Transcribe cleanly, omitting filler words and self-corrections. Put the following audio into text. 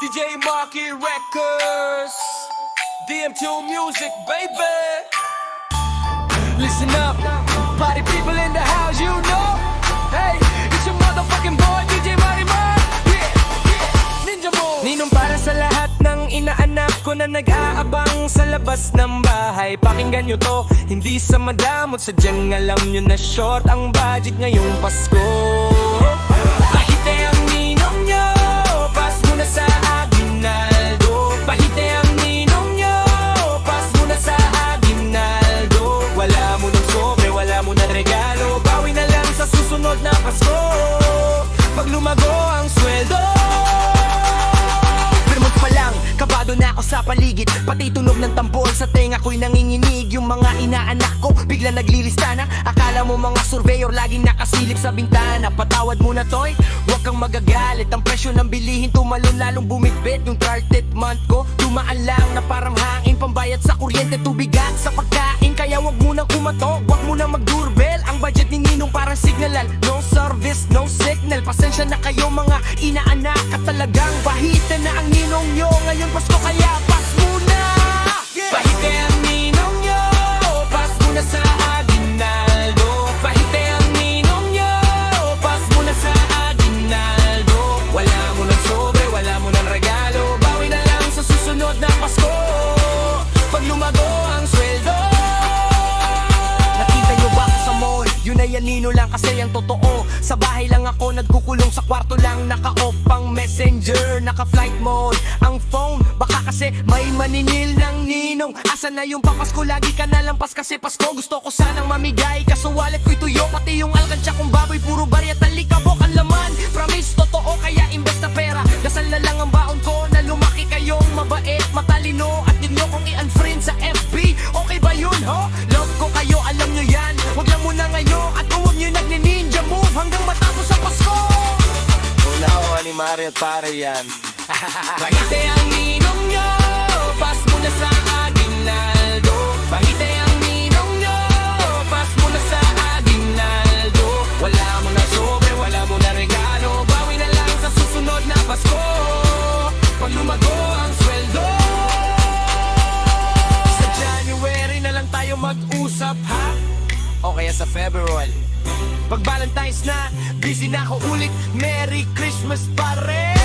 DJ Marky Records, DM2 Music, baby. Listen up, party people in the house, you know. Hey, it's your motherfucking boy, DJ Marimar. Yeah, yeah, Ninja Mo. Ninong para sa lahat ng inaanak ko na nag-aabang sa labas ng bahay. Pakinggan nyo to, hindi sa madamot, sadyang alam nyo na short ang budget ngayong Pasko. Pahite ang ninong nyo, pas muna sa aginaldo. Pahite ang ninong nyo, pas muna sa aginaldo. Wala mo ng sobre, wala mo ng regalo, bawi na lang sa susunod na Pasko pag lumago ang sweldo. Vermont pa lang, kabado na ako sa paligid, pati tunog ng tambol sa tenga ko'y nanginginig. Yung mga inaanak ko bigla naglilista na, akala mo mga surveyor laging nakasilip sa bintana. Patawad muna toy, huwag kang magagalit, ang presyo ng bilihin tumalon lalong bumitbit. Yung 30th month ko dumaan lang na parang hangin, pambayad sa kuryente, tubig at sa pagkain. Kaya huwag munang kumato, huwag munang mag-doorbell. Ang budget ni Ninong parang signalan, no service, no signal. Pasensya na kayo mga inaanak, at talagang bahita na ang ninong nyo ngayon Pasko, kaya pas muna. Pahite ang ninong nyo, pas muna sa aginaldo. Pahite ang ninong nyo, pas muna sa aginaldo. Wala mo ng sobre, wala mo ng regalo, bawi na lang sa susunod na Pasko pag lumago ang sweldo. Nakita nyo ba ako sa mall? Yun na yan nino lang kasi ang totoo. Sa bahay lang ako nagkukulong, sa kwarto lang naka-off ang messenger, naka-flight mode ang phone. Baka kasi may maninil ng ninong. Asan na yung papasko? Lagi ka nalampas kasi Pasko. Gusto ko sanang mamigay kaso wallet ko'y tuyo, pati yung alkansya kong baboy puro barya, talikabok ang laman. Promise totoo kaya imbes na pera, dasal na lang ang baon ko na lumaki kayong mabait, matalino, at din nyo kong i-unfriend sa FB. Okay ba yun ho? Love ko kayo, alam nyo yan. Huwag lang muna ngayon at huwag nyo nagni-ninja move hanggang matapos ang Pasko. Una ko ni Mario at pare yan. Pahite ang ninong nyo, pas muna sa aginaldo. Pahite ang ninong nyo, pas muna sa aginaldo. Wala mo na sobre, wala mo na regalo, bawi na lang sa susunod na Pasko pag lumago ang sweldo. Sa January na lang tayo mag-usap ha, o kaya sa February. Pag Valentine's na, busy na ako ulit. Merry Christmas pare.